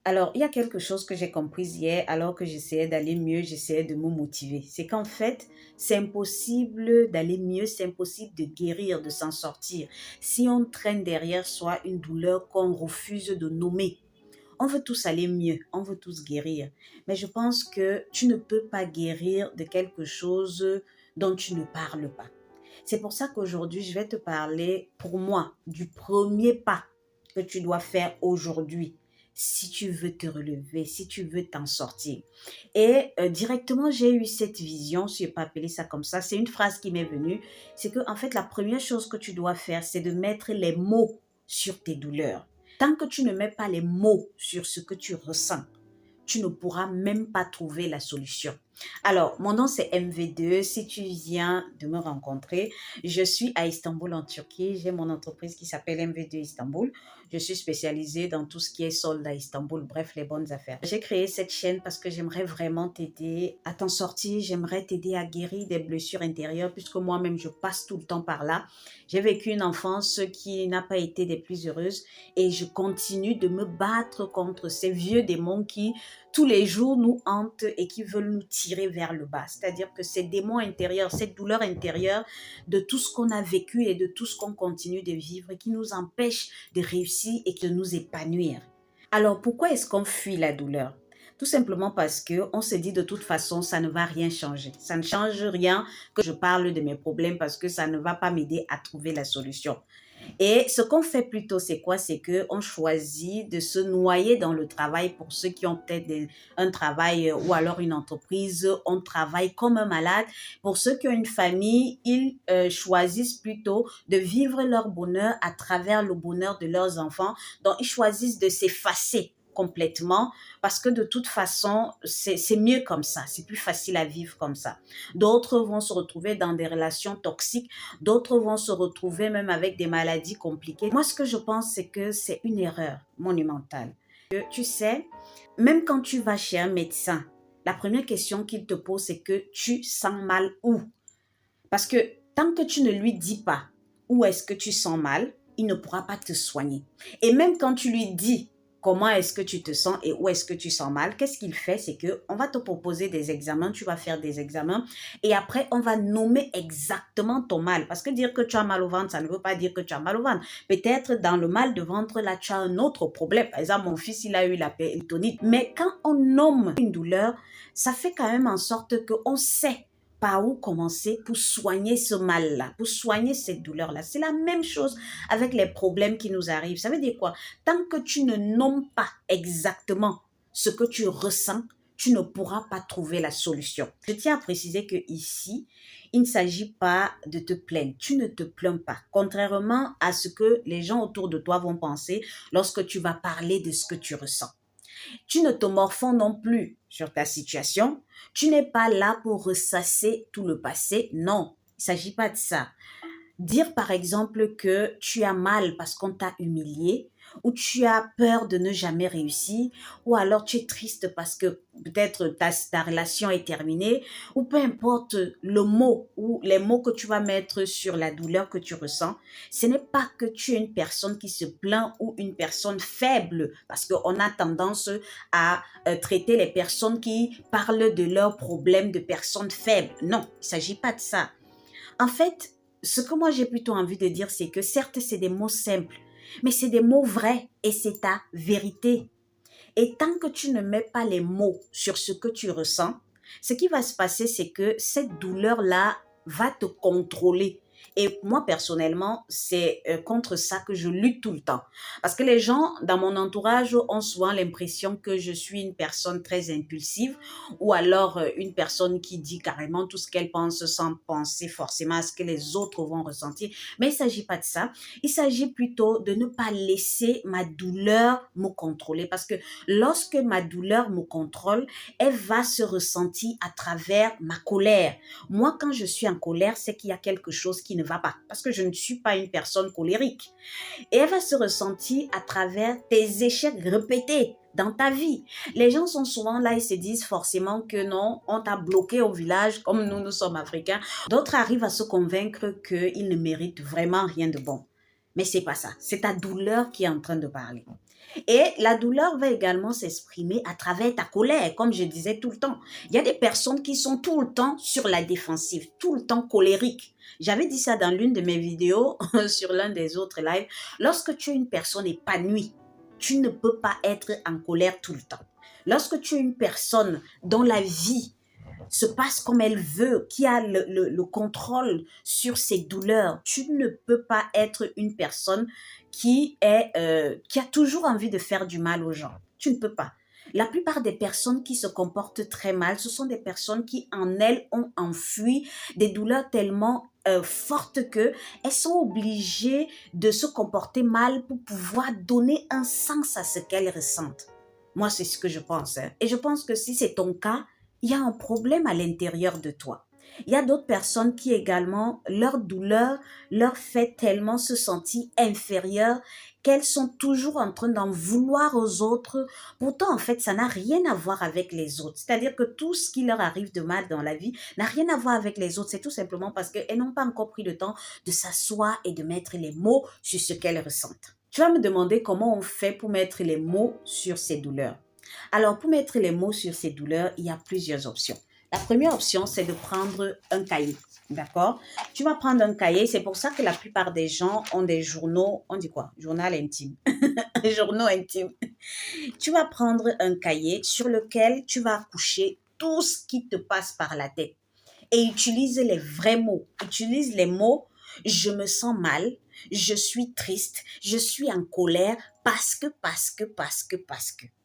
Alors, il y a quelque chose que j'ai compris hier alors que j'essayais d'aller mieux, j'essayais de me motiver. C'est qu'en fait, c'est impossible d'aller mieux, c'est impossible de guérir, de s'en sortir. Si on traîne derrière soi une douleur qu'on refuse de nommer, on veut tous aller mieux, on veut tous guérir. Mais je pense que tu ne peux pas guérir de quelque chose dont tu ne parles pas. C'est pour ça qu'aujourd'hui, je vais te parler, pour moi, du premier pas que tu dois faire aujourd'hui si tu veux te relever, si tu veux t'en sortir. Et directement, j'ai eu cette vision, je ne vais pas appeler ça comme ça, c'est une phrase qui m'est venue, c'est que en fait, la première chose que tu dois faire, c'est de mettre les mots sur tes douleurs. Tant que tu ne mets pas les mots sur ce que tu ressens, tu ne pourras même pas trouver la solution. Alors, mon nom c'est MV2. Si tu viens de me rencontrer, je suis à Istanbul en Turquie. J'ai mon entreprise qui s'appelle MV2 Istanbul. Je suis spécialisée dans tout ce qui est solde à Istanbul, bref, les bonnes affaires. J'ai créé cette chaîne parce que j'aimerais vraiment t'aider à t'en sortir. J'aimerais t'aider à guérir des blessures intérieures puisque moi-même, je passe tout le temps par là. J'ai vécu une enfance qui n'a pas été des plus heureuses et je continue de me battre contre ces vieux démons qui tous les jours nous hantent et qui veulent nous tirer vers le bas. C'est-à-dire que ces démons intérieurs, cette douleur intérieure de tout ce qu'on a vécu et de tout ce qu'on continue de vivre qui nous empêche de réussir et de nous épanouir. Alors, pourquoi est-ce qu'on fuit la douleur? Tout simplement parce qu'on se dit de toute façon, ça ne va rien changer. Ça ne change rien que je parle de mes problèmes parce que ça ne va pas m'aider à trouver la solution. Et ce qu'on fait plutôt, c'est quoi? C'est qu'on choisit de se noyer dans le travail pour ceux qui ont peut-être un travail ou alors une entreprise, on travaille comme un malade. Pour ceux qui ont une famille, ils choisissent plutôt de vivre leur bonheur à travers le bonheur de leurs enfants. Donc, ils choisissent de s'effacer complètement parce que de toute façon, c'est mieux comme ça. C'est plus facile à vivre comme ça. D'autres vont se retrouver dans des relations toxiques. D'autres vont se retrouver même avec des maladies compliquées. Moi, ce que je pense, c'est que c'est une erreur monumentale. Tu sais, même quand tu vas chez un médecin, la première question qu'il te pose, c'est que tu sens mal où? Parce que tant que tu ne lui dis pas où est-ce que tu sens mal, il ne pourra pas te soigner. Et même quand tu lui dis comment est-ce que tu te sens et où est-ce que tu sens mal, qu'est-ce qu'il fait? C'est qu'on va te proposer des examens, tu vas faire des examens et après, on va nommer exactement ton mal. Parce que dire que tu as mal au ventre, ça ne veut pas dire que tu as mal au ventre. Peut-être dans le mal de ventre, là, tu as un autre problème. Par exemple, mon fils, il a eu la péritonite. Mais quand on nomme une douleur, ça fait quand même en sorte qu'on sait par où commencer pour soigner ce mal-là, pour soigner cette douleur-là. C'est la même chose avec les problèmes qui nous arrivent. Ça veut dire quoi? Tant que tu ne nommes pas exactement ce que tu ressens, tu ne pourras pas trouver la solution. Je tiens à préciser que ici, il ne s'agit pas de te plaindre. Tu ne te plains pas. Contrairement à ce que les gens autour de toi vont penser lorsque tu vas parler de ce que tu ressens. Tu ne te morfonds non plus sur ta situation. Tu n'es pas là pour ressasser tout le passé. Non, il ne s'agit pas de ça. Dire par exemple que tu as mal parce qu'on t'a humilié, ou tu as peur de ne jamais réussir, ou alors tu es triste parce que peut-être ta relation est terminée, ou peu importe le mot ou les mots que tu vas mettre sur la douleur que tu ressens, ce n'est pas que tu es une personne qui se plaint ou une personne faible, parce qu'on a tendance à traiter les personnes qui parlent de leurs problèmes de personnes faibles. Non, il ne s'agit pas de ça. En fait, ce que moi j'ai plutôt envie de dire, c'est que certes, c'est des mots simples, mais c'est des mots vrais et c'est ta vérité. Et tant que tu ne mets pas les mots sur ce que tu ressens, ce qui va se passer, c'est que cette douleur-là va te contrôler. Et moi, personnellement, c'est contre ça que je lutte tout le temps. Parce que les gens dans mon entourage ont souvent l'impression que je suis une personne très impulsive ou alors une personne qui dit carrément tout ce qu'elle pense sans penser forcément à ce que les autres vont ressentir. Mais il ne s'agit pas de ça. Il s'agit plutôt de ne pas laisser ma douleur me contrôler. Parce que lorsque ma douleur me contrôle, elle va se ressentir à travers ma colère. Moi, quand je suis en colère, c'est qu'il y a quelque chose qui ne va pas. Parce que je ne suis pas une personne colérique. Et elle va se ressentir à travers tes échecs répétés dans ta vie. Les gens sont souvent là et se disent forcément que non, on t'a bloqué au village comme nous sommes africains. D'autres arrivent à se convaincre qu'ils ne méritent vraiment rien de bon. Mais c'est pas ça. C'est ta douleur qui est en train de parler. Et la douleur va également s'exprimer à travers ta colère, comme je disais tout le temps. Il y a des personnes qui sont tout le temps sur la défensive, tout le temps colériques. J'avais dit ça dans l'une de mes vidéos, sur l'un des autres lives. Lorsque tu es une personne épanouie, tu ne peux pas être en colère tout le temps. Lorsque tu es une personne dont la vie se passe comme elle veut, qui a le contrôle sur ses douleurs, tu ne peux pas être une personne qui a toujours envie de faire du mal aux gens. Tu ne peux pas. La plupart des personnes qui se comportent très mal, ce sont des personnes qui en elles ont enfui des douleurs tellement fortes que elles sont obligées de se comporter mal pour pouvoir donner un sens à ce qu'elles ressentent. Moi, c'est ce que je pense. Hein. Et je pense que si c'est ton cas, il y a un problème à l'intérieur de toi. Il y a d'autres personnes qui également, leur douleur leur fait tellement se sentir inférieures qu'elles sont toujours en train d'en vouloir aux autres. Pourtant, en fait, ça n'a rien à voir avec les autres. C'est-à-dire que tout ce qui leur arrive de mal dans la vie n'a rien à voir avec les autres. C'est tout simplement parce qu'elles n'ont pas encore pris le temps de s'asseoir et de mettre les mots sur ce qu'elles ressentent. Tu vas me demander comment on fait pour mettre les mots sur ces douleurs. Alors, pour mettre les mots sur ces douleurs, il y a plusieurs options. La première option, c'est de prendre un cahier, d'accord? Tu vas prendre un cahier, c'est pour ça que la plupart des gens ont des journaux, on dit quoi? Journal intime, journaux intimes. Tu vas prendre un cahier sur lequel tu vas coucher tout ce qui te passe par la tête et utilise les vrais mots. Utilise les mots « je me sens mal »,« je suis triste »,« je suis en colère » parce que.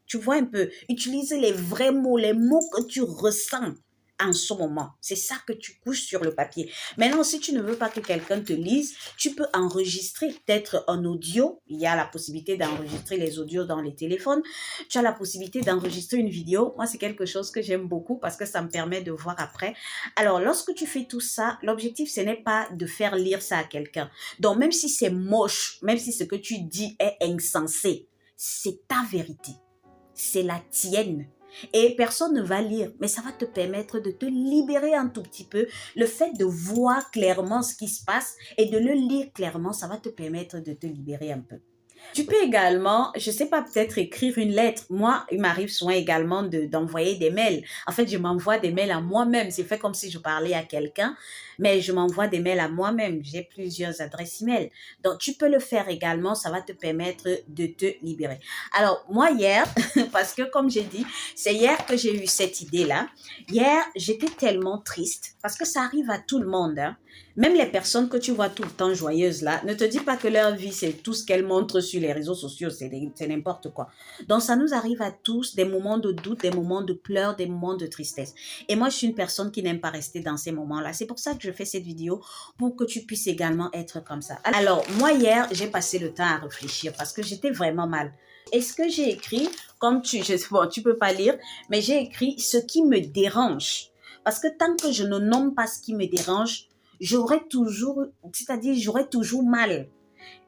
Tu vois un peu, utilise les vrais mots, les mots que tu ressens en ce moment. C'est ça que tu couches sur le papier. Maintenant, si tu ne veux pas que quelqu'un te lise, tu peux enregistrer peut-être un audio. Il y a la possibilité d'enregistrer les audios dans les téléphones. Tu as la possibilité d'enregistrer une vidéo. Moi, c'est quelque chose que j'aime beaucoup parce que ça me permet de voir après. Alors, lorsque tu fais tout ça, l'objectif, ce n'est pas de faire lire ça à quelqu'un. Donc, même si c'est moche, même si ce que tu dis est insensé, c'est ta vérité. C'est la tienne. Et personne ne va lire, mais ça va te permettre de te libérer un tout petit peu. Le fait de voir clairement ce qui se passe et de le lire clairement, ça va te permettre de te libérer un peu. Tu peux également, je sais pas, peut-être écrire une lettre. Moi, il m'arrive souvent également d'envoyer des mails. En fait, je m'envoie des mails à moi-même. C'est fait comme si je parlais à quelqu'un, mais je m'envoie des mails à moi-même. J'ai plusieurs adresses email. Donc, tu peux le faire également. Ça va te permettre de te libérer. Alors, moi, hier, parce que comme j'ai dit, c'est hier que j'ai eu cette idée-là. Hier, j'étais tellement triste parce que ça arrive à tout le monde, hein. Même les personnes que tu vois tout le temps joyeuses là, ne te dis pas que leur vie c'est tout ce qu'elles montrent sur les réseaux sociaux, c'est n'importe quoi. Donc ça nous arrive à tous des moments de doute, des moments de pleurs, des moments de tristesse. Et moi je suis une personne qui n'aime pas rester dans ces moments-là. C'est pour ça que je fais cette vidéo, pour que tu puisses également être comme ça. Alors moi hier, j'ai passé le temps à réfléchir parce que j'étais vraiment mal. Et ce que j'ai écrit, comme tu peux pas lire, mais j'ai écrit ce qui me dérange. Parce que tant que je ne nomme pas ce qui me dérange, j'aurais toujours mal.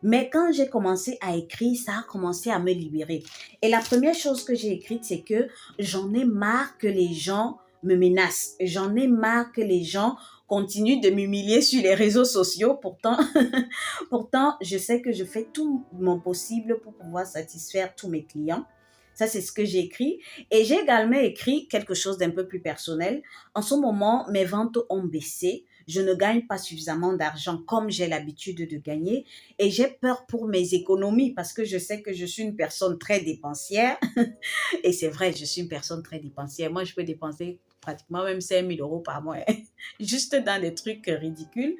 Mais quand j'ai commencé à écrire, ça a commencé à me libérer. Et la première chose que j'ai écrite, c'est que j'en ai marre que les gens me menacent. J'en ai marre que les gens continuent de m'humilier sur les réseaux sociaux. Pourtant, je sais que je fais tout mon possible pour pouvoir satisfaire tous mes clients. Ça, c'est ce que j'ai écrit. Et j'ai également écrit quelque chose d'un peu plus personnel. En ce moment, mes ventes ont baissé. Je ne gagne pas suffisamment d'argent comme j'ai l'habitude de gagner. Et j'ai peur pour mes économies parce que je sais que je suis une personne très dépensière. Et c'est vrai, je suis une personne très dépensière. Moi, je peux dépenser pratiquement même 5 000 euros par mois. Juste dans des trucs ridicules.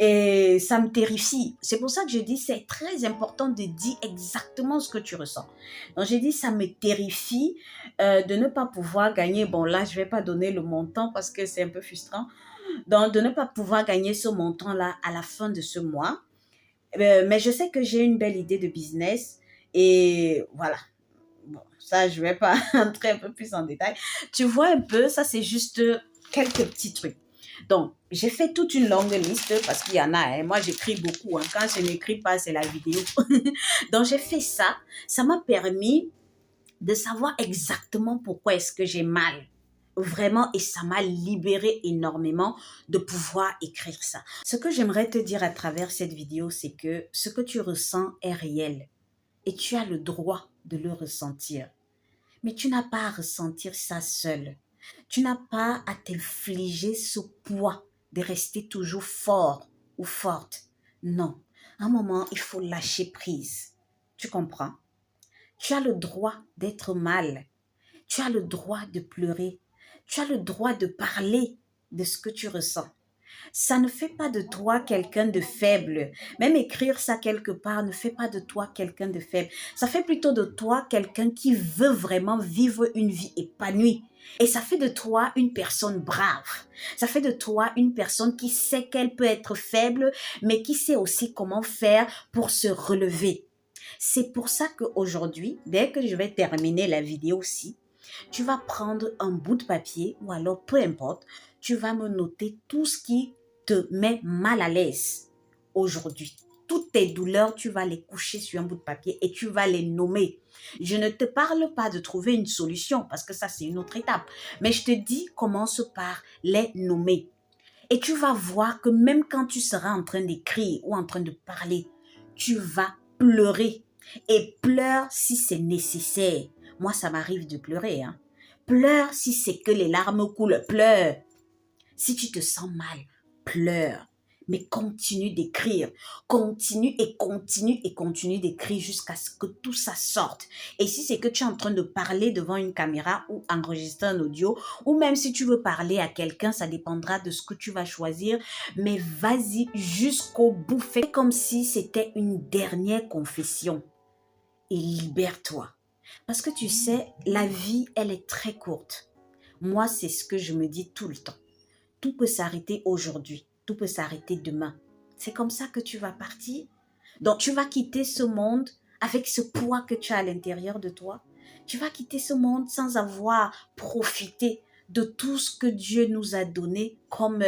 Et ça me terrifie. C'est pour ça que je dis c'est très important de dire exactement ce que tu ressens. Donc j'ai dit ça me terrifie de ne pas pouvoir gagner. Bon là je vais pas donner le montant parce que c'est un peu frustrant. Donc de ne pas pouvoir gagner ce montant-là à la fin de ce mois. Mais je sais que j'ai une belle idée de business et voilà. Bon, ça je vais pas entrer un peu plus en détail. Tu vois un peu, ça c'est juste quelques petits trucs. Donc, j'ai fait toute une longue liste parce qu'il y en a. Hein. Moi, j'écris beaucoup. Hein. Quand je n'écris pas, c'est la vidéo. Donc, j'ai fait ça. Ça m'a permis de savoir exactement pourquoi est-ce que j'ai mal. Vraiment, et ça m'a libéré énormément de pouvoir écrire ça. Ce que j'aimerais te dire à travers cette vidéo, c'est que ce que tu ressens est réel. et tu as le droit de le ressentir. Mais tu n'as pas à ressentir ça seul. Tu n'as pas à t'infliger ce poids de rester toujours fort ou forte. Non, à un moment, il faut lâcher prise. Tu comprends? Tu as le droit d'être mal. Tu as le droit de pleurer. Tu as le droit de parler de ce que tu ressens. Ça ne fait pas de toi quelqu'un de faible. Même écrire ça quelque part ne fait pas de toi quelqu'un de faible. Ça fait plutôt de toi quelqu'un qui veut vraiment vivre une vie épanouie. Et ça fait de toi une personne brave. Ça fait de toi une personne qui sait qu'elle peut être faible, mais qui sait aussi comment faire pour se relever. C'est pour ça qu'aujourd'hui, dès que je vais terminer la vidéo aussi, tu vas prendre un bout de papier ou alors peu importe, tu vas me noter tout ce qui te met mal à l'aise aujourd'hui. Toutes tes douleurs, tu vas les coucher sur un bout de papier et tu vas les nommer. Je ne te parle pas de trouver une solution parce que ça, c'est une autre étape. Mais je te dis, commence par les nommer. Et tu vas voir que même quand tu seras en train d'écrire ou en train de parler, tu vas pleurer. Et pleure si c'est nécessaire. Moi, ça m'arrive de pleurer. Pleure si c'est que les larmes coulent. Pleure. Si tu te sens mal, pleure. Mais continue d'écrire. Continue et continue et continue d'écrire jusqu'à ce que tout ça sorte. Et si c'est que tu es en train de parler devant une caméra ou enregistrer un audio, ou même si tu veux parler à quelqu'un, ça dépendra de ce que tu vas choisir. Mais vas-y jusqu'au bout. Fais comme si c'était une dernière confession. Et libère-toi. Parce que tu sais, la vie, elle est très courte. Moi, c'est ce que je me dis tout le temps. Tout peut s'arrêter aujourd'hui. Tout peut s'arrêter demain. C'est comme ça que tu vas partir. Donc, tu vas quitter ce monde avec ce poids que tu as à l'intérieur de toi. Tu vas quitter ce monde sans avoir profité de tout ce que Dieu nous a donné comme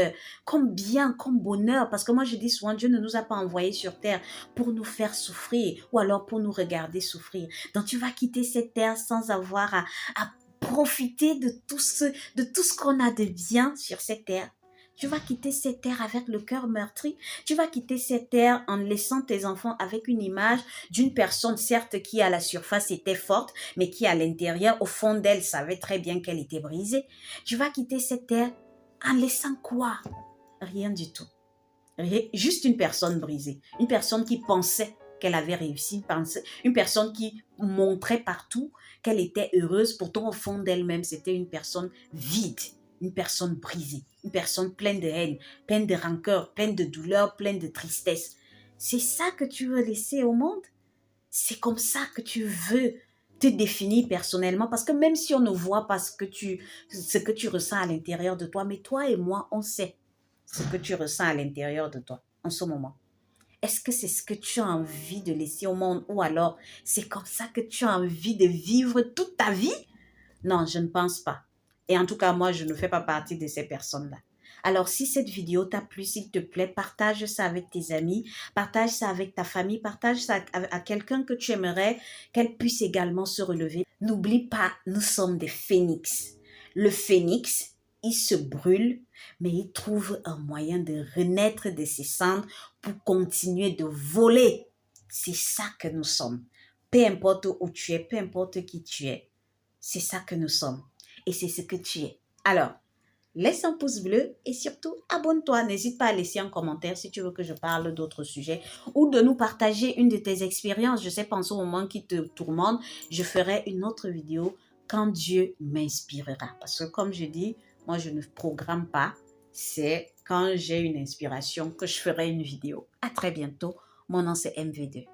bien, comme bonheur. Parce que moi, je dis souvent, Dieu ne nous a pas envoyés sur terre pour nous faire souffrir ou alors pour nous regarder souffrir. Donc, tu vas quitter cette terre sans avoir à profiter de tout ce qu'on a de bien sur cette terre. Tu vas quitter cette terre avec le cœur meurtri. Tu vas quitter cette terre en laissant tes enfants avec une image d'une personne, certes, qui à la surface était forte, mais qui à l'intérieur, au fond d'elle, savait très bien qu'elle était brisée. Tu vas quitter cette terre en laissant quoi? Rien du tout. Juste une personne brisée. Une personne qui pensait qu'elle avait réussi. Une personne qui montrait partout qu'elle était heureuse. Pourtant, au fond d'elle-même, c'était une personne vide. Une personne brisée, une personne pleine de haine, pleine de rancœur, pleine de douleur, pleine de tristesse. C'est ça que tu veux laisser au monde? C'est comme ça que tu veux te définir personnellement? Parce que même si on ne voit pas ce que tu ressens à l'intérieur de toi, mais toi et moi, on sait ce que tu ressens à l'intérieur de toi en ce moment. Est-ce que c'est ce que tu as envie de laisser au monde ou alors c'est comme ça que tu as envie de vivre toute ta vie? Non, je ne pense pas. Et en tout cas, moi, je ne fais pas partie de ces personnes-là. Alors, si cette vidéo t'a plu, s'il te plaît, partage ça avec tes amis, partage ça avec ta famille, partage ça à quelqu'un que tu aimerais qu'elle puisse également se relever. N'oublie pas, nous sommes des phénix. Le phénix, il se brûle, mais il trouve un moyen de renaître de ses cendres pour continuer de voler. C'est ça que nous sommes. Peu importe où tu es, peu importe qui tu es, c'est ça que nous sommes. Et c'est ce que tu es. Alors, laisse un pouce bleu et surtout, abonne-toi. N'hésite pas à laisser un commentaire si tu veux que je parle d'autres sujets ou de nous partager une de tes expériences. Je sais, pense au moment qui te tourmente, je ferai une autre vidéo quand Dieu m'inspirera. Parce que comme je dis, moi, je ne programme pas. C'est quand j'ai une inspiration que je ferai une vidéo. À très bientôt. Mon nom, c'est MV2.